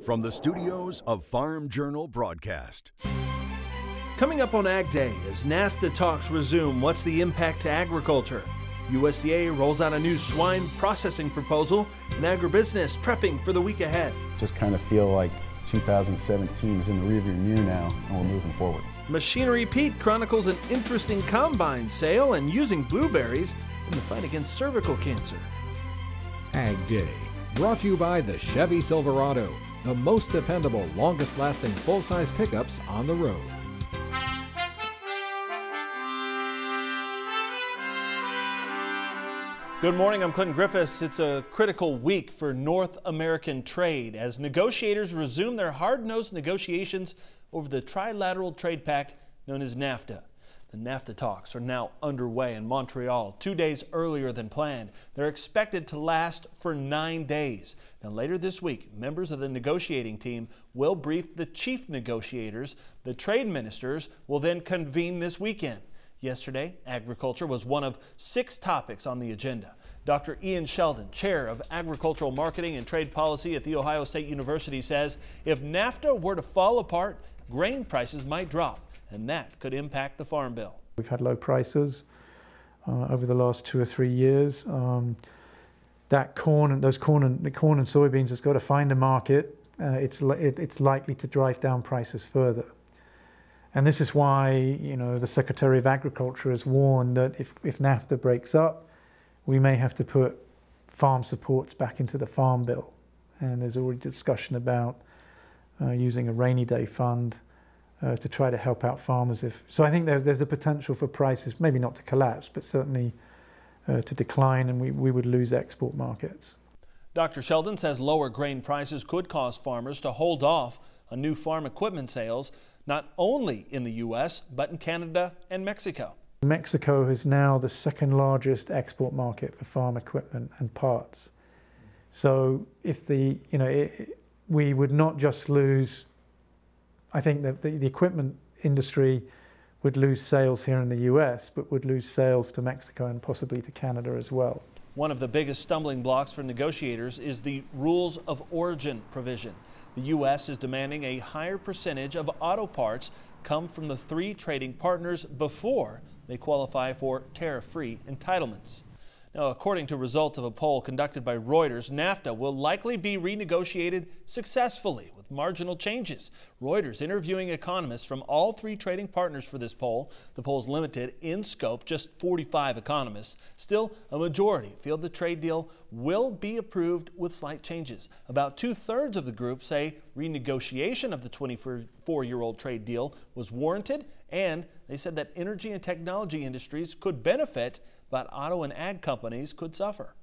from the studios of Farm Journal Broadcast. Coming up on Ag Day, as NAFTA talks resume, what's the impact to agriculture? USDA rolls out a new swine processing proposal, and agribusiness prepping for the week ahead. Just kind of feel like 2017 is in the rearview mirror now, and we're moving forward. Machinery Pete chronicles an interesting combine sale and using blueberries in the fight against cervical cancer. Ag Day, brought to you by the Chevy Silverado, the most dependable, longest-lasting full-size pickups on the road. Good morning, I'm Clinton Griffiths. It's a critical week for North American trade as negotiators resume their hard-nosed negotiations over the trilateral trade pact known as NAFTA. The NAFTA talks are now underway in Montreal 2 days earlier than planned. They're expected to last for 9 days. Now, later this week, members of the negotiating team will brief the chief negotiators. The trade ministers will then convene this weekend. Yesterday, agriculture was one of 6 topics on the agenda. Dr. Ian Sheldon, chair of agricultural marketing and trade policy at The Ohio State University, says if NAFTA were to fall apart, grain prices might drop, and that could impact the Farm Bill. We've had low prices over the last 2 or 3 years. That corn and soybeans has got to find a market. It's likely to drive down prices further. And this is why, the Secretary of Agriculture has warned that if NAFTA breaks up, we may have to put farm supports back into the Farm Bill. And there's already discussion about using a rainy day fund to try to help out farmers. So I think there's a potential for prices, maybe not to collapse, but certainly to decline, and we would lose export markets. Dr. Sheldon says lower grain prices could cause farmers to hold off on new farm equipment sales, not only in the U.S., but in Canada and Mexico. Mexico is now the second largest export market for farm equipment and parts. So if we would not just lose, I think that the equipment industry would lose sales here in the U.S., but would lose sales to Mexico and possibly to Canada as well. One of the biggest stumbling blocks for negotiators is the rules of origin provision. The U.S. is demanding a higher percentage of auto parts come from the 3 trading partners before they qualify for tariff-free entitlements. Now, according to results of a poll conducted by Reuters, NAFTA will likely be renegotiated successfully with marginal changes. Reuters interviewing economists from all 3 trading partners for this poll. The poll is limited in scope, just 45 economists. Still, a majority feel the trade deal will be approved with slight changes. About 2/3 of the group say renegotiation of the 24-year-old trade deal was warranted, and they said that energy and technology industries could benefit, but auto and ag companies could suffer.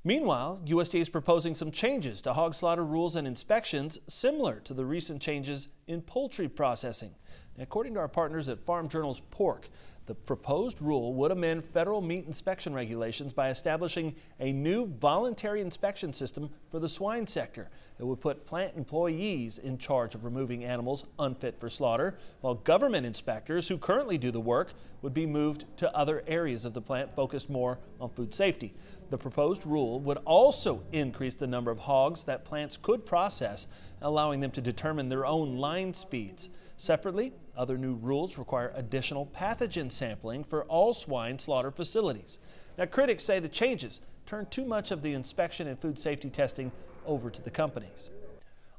Meanwhile, USDA is proposing some changes to hog slaughter rules and inspections similar to the recent changes in poultry processing. According to our partners at Farm Journal's Pork, the proposed rule would amend federal meat inspection regulations by establishing a new voluntary inspection system for the swine sector. It would put plant employees in charge of removing animals unfit for slaughter, while government inspectors who currently do the work would be moved to other areas of the plant focused more on food safety. The proposed rule would also increase the number of hogs that plants could process, allowing them to determine their own line speeds. Separately, other new rules require additional pathogen sampling for all swine slaughter facilities. Now, critics say the changes turn too much of the inspection and food safety testing over to the companies.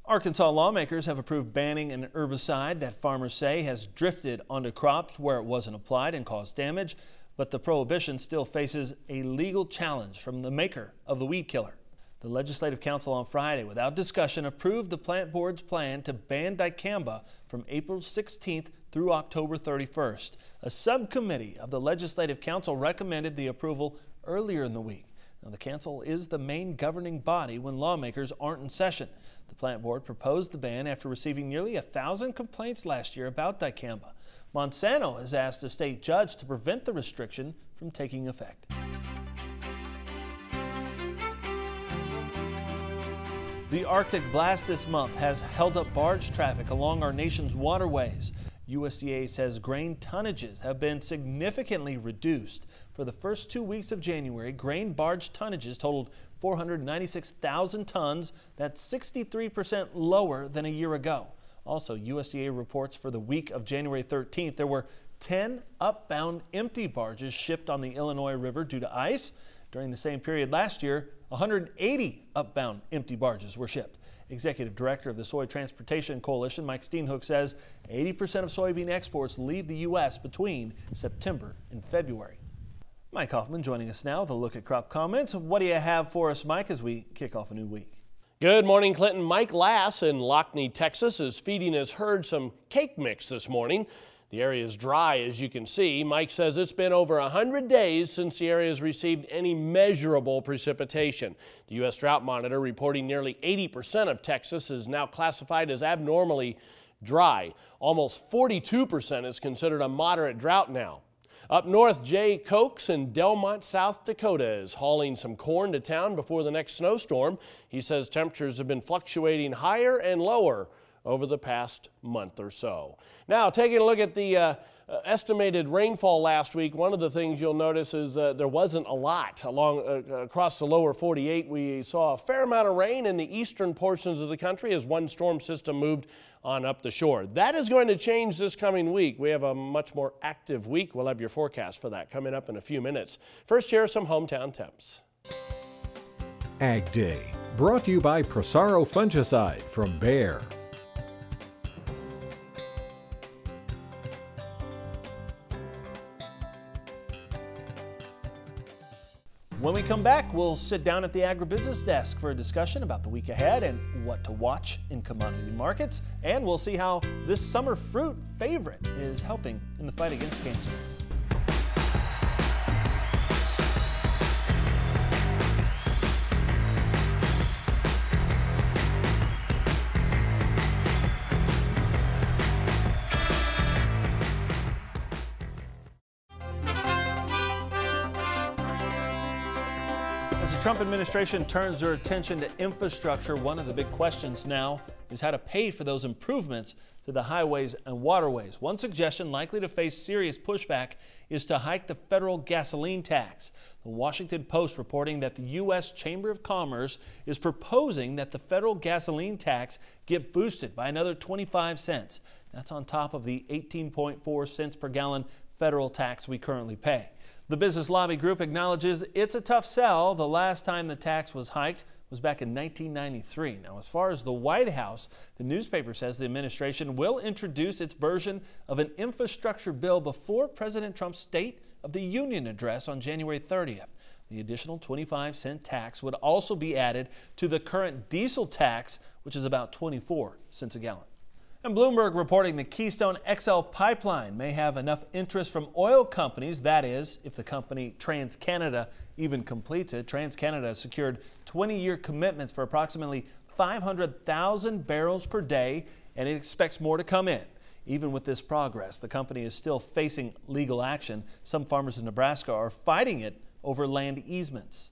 Arkansas lawmakers have approved banning an herbicide that farmers say has drifted onto crops where it wasn't applied and caused damage, but the prohibition still faces a legal challenge from the maker of the weed killer. The Legislative Council on Friday, without discussion, approved the Plant Board's plan to ban dicamba from April 16th through October 31st. A subcommittee of the Legislative Council recommended the approval earlier in the week. Now, the council is the main governing body when lawmakers aren't in session. The Plant Board proposed the ban after receiving nearly 1,000 complaints last year about dicamba. Monsanto has asked a state judge to prevent the restriction from taking effect. The Arctic blast this month has held up barge traffic along our nation's waterways. USDA says grain tonnages have been significantly reduced. For the first 2 weeks of January, grain barge tonnages totaled 496,000 tons. That's 63% lower than a year ago. Also, USDA reports for the week of January 13th, there were 10 upbound empty barges shipped on the Illinois River due to ice. During the same period last year, 180 upbound empty barges were shipped. Executive Director of the Soy Transportation Coalition, Mike Steenhoek, says 80% of soybean exports leave the U.S. between September and February. Mike Hoffman joining us now with a look at crop comments. What do you have for us, Mike, as we kick off a new week? Good morning, Clinton. Mike Lass in Lockney, Texas is feeding his herd some cake mix this morning. The area is dry, as you can see. Mike says it's been over 100 days since the area has received any measurable precipitation. The U.S. Drought Monitor reporting nearly 80% of Texas is now classified as abnormally dry. Almost 42% is considered a moderate drought now. Up north, Jay Cokes in Delmont, South Dakota is hauling some corn to town before the next snowstorm. He says temperatures have been fluctuating higher and lower over the past month or so. Now, taking a look at the estimated rainfall last week, one of the things you'll notice is there wasn't a lot across the lower 48. We saw a fair amount of rain in the eastern portions of the country as one storm system moved on up the shore. That is going to change this coming week. We have a much more active week. We'll have your forecast for that coming up in a few minutes. First, here are some hometown temps. Ag Day, brought to you by Prosaro Fungicide from Bayer. When we come back, we'll sit down at the agribusiness desk for a discussion about the week ahead and what to watch in commodity markets. And we'll see how this summer fruit favorite is helping in the fight against cancer. As the Trump administration turns their attention to infrastructure, one of the big questions now is how to pay for those improvements to the highways and waterways. One suggestion likely to face serious pushback is to hike the federal gasoline tax. The Washington Post reporting that the U.S. Chamber of Commerce is proposing that the federal gasoline tax get boosted by another 25 cents. That's on top of the 18.4 cents per gallon federal tax we currently pay. The Business Lobby Group acknowledges it's a tough sell. The last time the tax was hiked was back in 1993. Now, as far as the White House, the newspaper says the administration will introduce its version of an infrastructure bill before President Trump's State of the Union address on January 30th. The additional 25-cent tax would also be added to the current diesel tax, which is about 24 cents a gallon. And Bloomberg reporting the Keystone XL pipeline may have enough interest from oil companies, that is, if the company TransCanada even completes it. TransCanada has secured 20-year commitments for approximately 500,000 barrels per day, and it expects more to come in. Even with this progress, the company is still facing legal action. Some farmers in Nebraska are fighting it over land easements.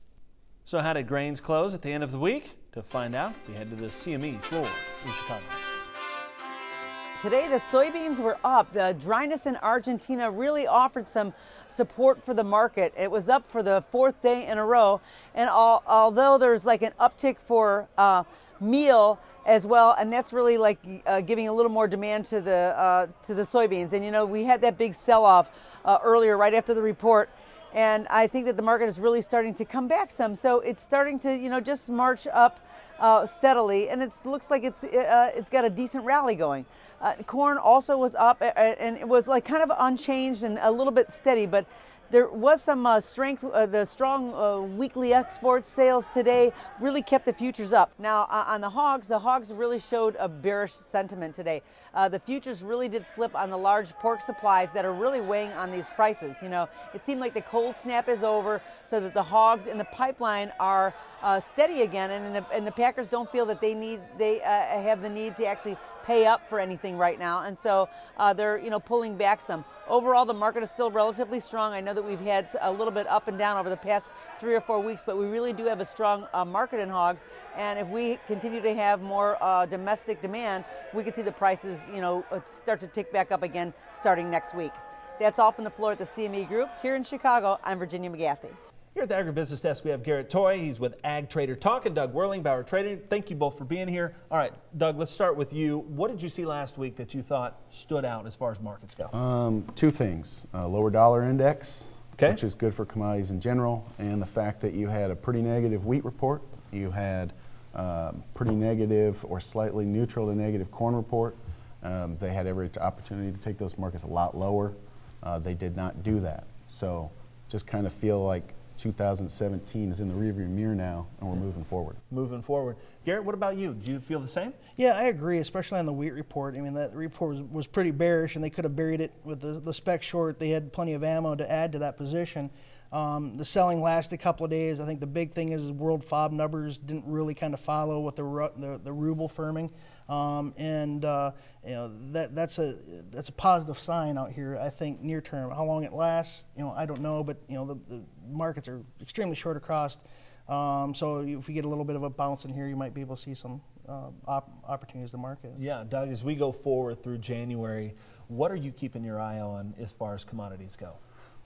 So how did grains close at the end of the week? To find out, we head to the CME floor in Chicago. Today, the soybeans were up. Dryness in Argentina really offered some support for the market. It was up for the fourth day in a row. And although there's like an uptick for meal as well, and that's really like giving a little more demand to the soybeans. And you know, we had that big sell-off earlier right after the report. And I think that the market is really starting to come back some. So it's starting to, you know, just march up steadily, and it looks like it's got a decent rally going. Corn also was up, and it was like kind of unchanged and a little bit steady, but there was some strength. The strong weekly export sales today really kept the futures up. Now on the hogs really showed a bearish sentiment today. The futures really did slip on the large pork supplies that are really weighing on these prices. You know, it seemed like the cold snap is over, so that the hogs in the pipeline are steady again, and the packers don't feel that they have the need to actually pay up for anything right now, and so they're pulling back some. Overall, the market is still relatively strong. I know that we've had a little bit up and down over the past 3 or 4 weeks, but we really do have a strong market in hogs. And if we continue to have more domestic demand, we could see the prices, start to tick back up again starting next week. That's all from the floor at the CME Group. Here in Chicago, I'm Virginia McGathy. Here at the Agribusiness Desk, we have Garrett Toy. He's with Ag Trader Talk, and Doug Whirling, Bauer Trading. Thank you both for being here. All right, Doug, let's start with you. What did you see last week that you thought stood out as far as markets go? Two things. Lower dollar index, okay, which is good for commodities in general, and the fact that you had a pretty negative wheat report. You had pretty negative or slightly neutral to negative corn report. They had every opportunity to take those markets a lot lower. They did not do that. So just kind of feel like 2017 is in the rearview mirror now, and we're moving forward. Moving forward. Garrett, what about you? Do you feel the same? Yeah, I agree, especially on the wheat report. I mean, that report was pretty bearish, and they could have buried it with the spec short. They had plenty of ammo to add to that position. The selling lasted a couple of days. I think the big thing is world FOB numbers didn't really kind of follow with the ruble firming, that's a positive sign out here. I think near term. How long it lasts, I don't know, but the markets are extremely short across. So if we get a little bit of a bounce in here, you might be able to see some opportunities to market. Yeah, Doug, as we go forward through January, what are you keeping your eye on as far as commodities go?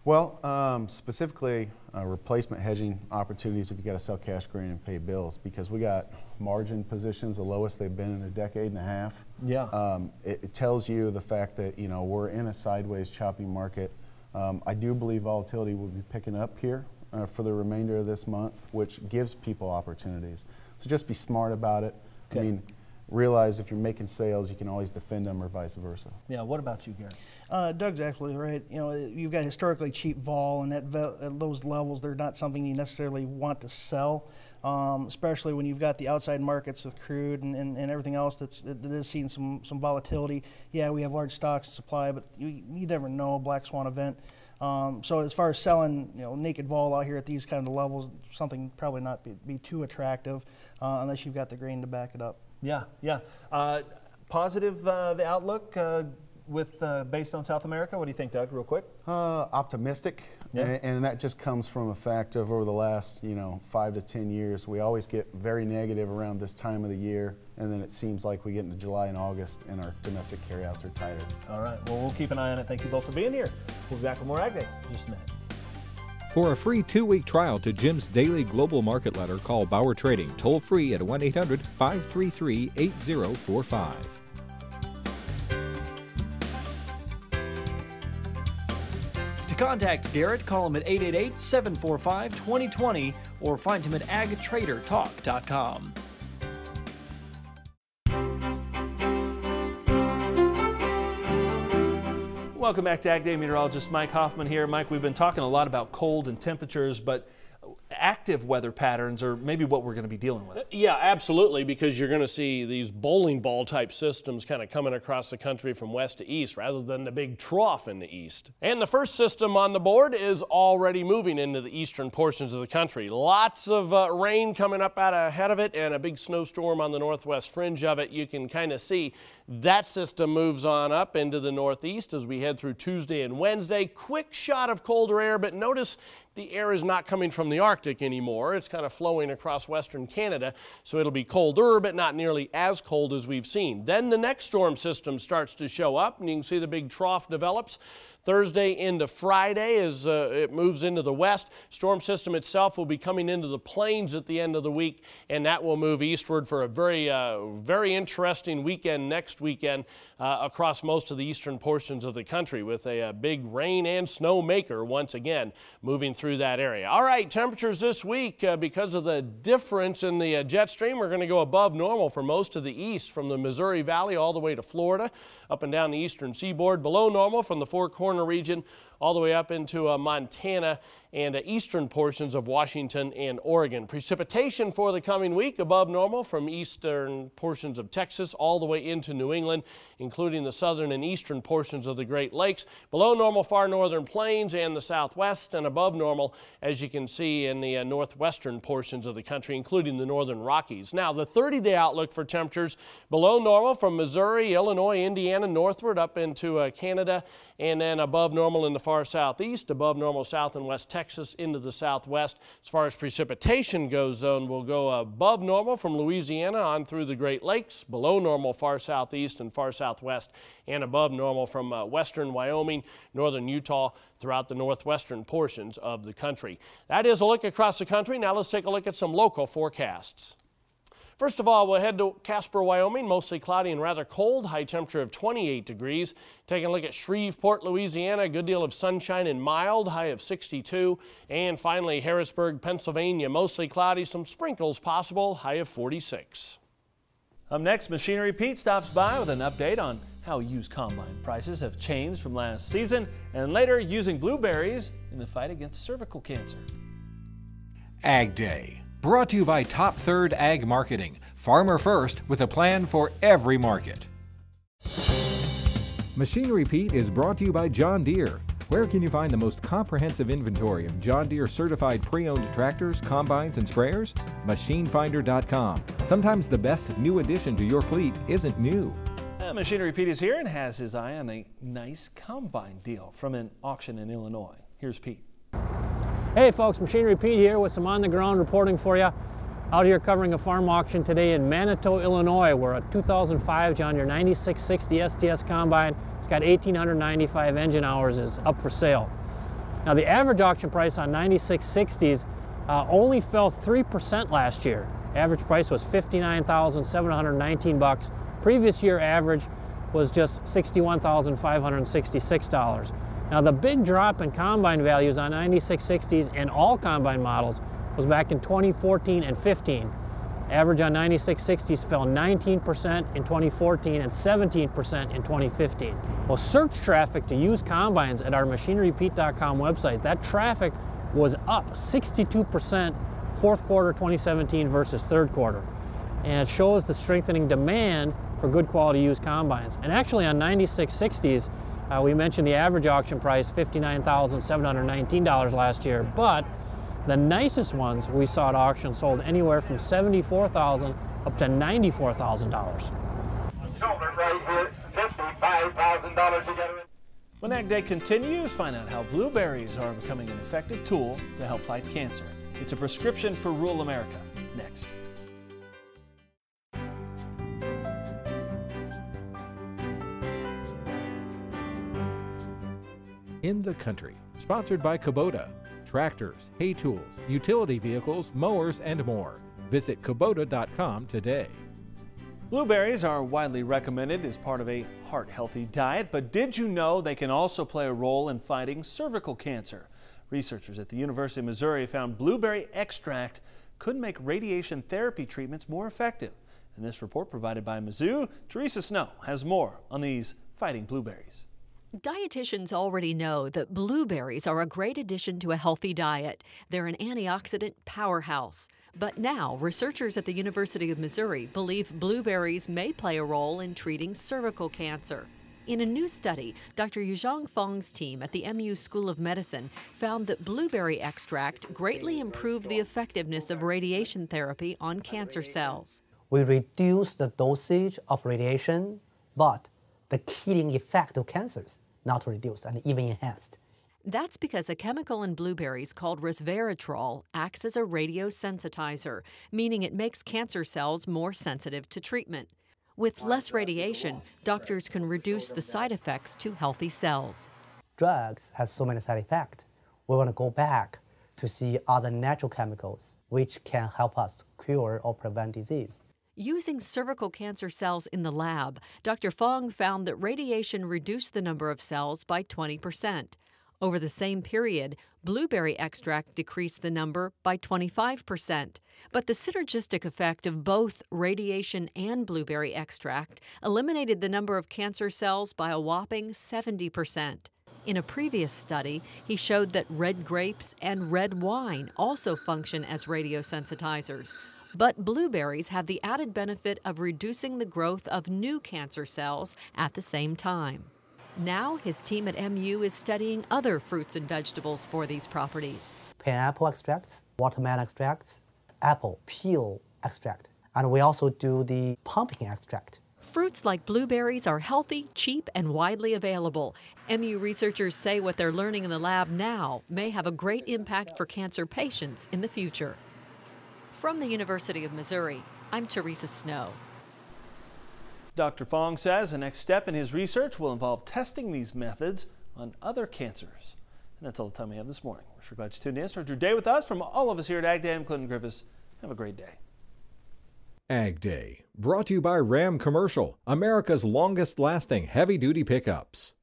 Well, specifically replacement hedging opportunities if you got to sell cash grain and pay bills, because we got margin positions the lowest they've been in a decade and a half. Yeah. It tells you the fact that we're in a sideways choppy market. I do believe volatility will be picking up here for the remainder of this month, which gives people opportunities. So just be smart about it. Okay. I mean, realize if you're making sales, you can always defend them or vice versa. Yeah, what about you, Gary? Doug's absolutely right. You've got historically cheap vol, and at those levels, they're not something you necessarily want to sell, especially when you've got the outside markets of crude and everything else that is seeing some volatility. Yeah, we have large stocks of supply, but you never know, a black swan event. So as far as selling, naked vol out here at these kind of levels, something probably not be too attractive unless you've got the grain to back it up. Yeah, yeah. Positive the outlook based on South America. What do you think, Doug, real quick? Optimistic, yeah. And that just comes from a fact of over the last 5 to 10 years, we always get very negative around this time of the year, and then it seems like we get into July and August and our domestic carryouts are tighter. All right, well, we'll keep an eye on it. Thank you both for being here. We'll be back with more Ag Day in just a minute. For a free 2-week trial to Jim's daily global market letter, call Bauer Trading toll-free at 1-800-533-8045. To contact Garrett, call him at 888-745-2020 or find him at agtradertalk.com. Welcome back to Ag Day. Meteorologist Mike Hoffman here. Mike, we've been talking a lot about cold and temperatures, but active weather patterns are maybe what we're going to be dealing with. Yeah, absolutely, because you're going to see these bowling ball type systems kind of coming across the country from west to east rather than the big trough in the east. And the first system on the board is already moving into the eastern portions of the country. Lots of rain coming up out ahead of it and a big snowstorm on the northwest fringe of it. You can kind of see that system moves on up into the northeast as we head through Tuesday and Wednesday. Quick shot of colder air, but notice the air is not coming from the Arctic anymore. It's kind of flowing across western Canada, so it'll be colder, but not nearly as cold as we've seen. Then the next storm system starts to show up, and you can see the big trough develops. Thursday into Friday as it moves into the west. Storm system itself will be coming into the plains at the end of the week, and that will move eastward for a very interesting weekend next weekend across most of the eastern portions of the country with a big rain and snow maker once again moving through that area. All right, temperatures this week because of the difference in the jet stream, we're going to go above normal for most of the east from the Missouri Valley all the way to Florida, up and down the eastern seaboard, below normal from the Four Corner region all the way up into Montana and eastern portions of Washington and Oregon. Precipitation for the coming week above normal from eastern portions of Texas all the way into New England, including the southern and eastern portions of the Great Lakes. Below normal far northern plains and the southwest, and above normal, as you can see, in the northwestern portions of the country, including the northern Rockies. Now, the 30-day outlook for temperatures below normal from Missouri, Illinois, Indiana, northward up into Canada, and then above normal in the far far southeast, above normal south and west Texas into the southwest. As far as precipitation goes, zone will go above normal from Louisiana on through the Great Lakes, below normal far southeast and far southwest, and above normal from western Wyoming, northern Utah, throughout the northwestern portions of the country. That is a look across the country. Now let's take a look at some local forecasts. First of all, we'll head to Casper, Wyoming, mostly cloudy and rather cold, high temperature of 28 degrees. Taking a look at Shreveport, Louisiana, a good deal of sunshine and mild, high of 62. And finally, Harrisburg, Pennsylvania, mostly cloudy, some sprinkles possible, high of 46. Up next, Machinery Pete stops by with an update on how used combine prices have changed from last season, and later using blueberries in the fight against cervical cancer. Ag Day. Brought to you by Top Third Ag Marketing. Farmer first with a plan for every market. Machinery Pete is brought to you by John Deere. Where can you find the most comprehensive inventory of John Deere certified pre-owned tractors, combines, and sprayers? Machinefinder.com. Sometimes the best new addition to your fleet isn't new. Machinery Pete is here and has his eye on a nice combine deal from an auction in Illinois. Here's Pete. Hey folks, Machinery Pete here with some on-the-ground reporting for you. Out here covering a farm auction today in Manitou, Illinois, where a 2005 John Deere 9660 STS combine, it's got 1,895 engine hours, is up for sale. Now the average auction price on 9660s only fell 3% last year. Average price was $59,719. Previous year average was just $61,566. Now the big drop in combine values on 9660s and all combine models was back in 2014 and 15. Average on 9660s fell 19% in 2014 and 17% in 2015. Well, search traffic to used combines at our machinerypete.com website, that traffic was up 62% fourth quarter 2017 versus third quarter. And it shows the strengthening demand for good quality used combines. And actually on 9660s, we mentioned the average auction price, $59,719 last year, but the nicest ones we saw at auction sold anywhere from $74,000 up to $94,000. When Ag Day continues, find out how blueberries are becoming an effective tool to help fight cancer. It's a prescription for rural America. Next. In the country, sponsored by Kubota. Tractors, hay tools, utility vehicles, mowers, and more. Visit Kubota.com today. Blueberries are widely recommended as part of a heart-healthy diet, but did you know they can also play a role in fighting cervical cancer? Researchers at the University of Missouri found blueberry extract could make radiation therapy treatments more effective. In this report provided by Mizzou, Teresa Snow has more on these fighting blueberries. Dietitians already know that blueberries are a great addition to a healthy diet. They're an antioxidant powerhouse. But now, researchers at the University of Missouri believe blueberries may play a role in treating cervical cancer. In a new study, Dr. Yuzhong Feng's team at the MU School of Medicine found that blueberry extract greatly improved the effectiveness of radiation therapy on cancer cells. We reduce the dosage of radiation, but the killing effect of cancers not reduced and even enhanced. That's because a chemical in blueberries called resveratrol acts as a radiosensitizer, meaning it makes cancer cells more sensitive to treatment. With less radiation, doctors can reduce the side effects to healthy cells. Drugs have so many side effects. We want to go back to see other natural chemicals which can help us cure or prevent disease. Using cervical cancer cells in the lab, Dr. Feng found that radiation reduced the number of cells by 20%. Over the same period, blueberry extract decreased the number by 25%. But the synergistic effect of both radiation and blueberry extract eliminated the number of cancer cells by a whopping 70%. In a previous study, he showed that red grapes and red wine also function as radiosensitizers. But blueberries have the added benefit of reducing the growth of new cancer cells at the same time. Now, his team at MU is studying other fruits and vegetables for these properties. Pineapple extracts, watermelon extracts, apple peel extract, and we also do the pumpkin extract. Fruits like blueberries are healthy, cheap, and widely available. MU researchers say what they're learning in the lab now may have a great impact for cancer patients in the future. From the University of Missouri, I'm Teresa Snow. Dr. Fong says the next step in his research will involve testing these methods on other cancers. And that's all the time we have this morning. We're sure glad you tuned in. Start your day with us. From all of us here at Ag Day, I'm Clinton Griffiths. Have a great day. Ag Day, brought to you by Ram Commercial, America's longest-lasting heavy-duty pickups.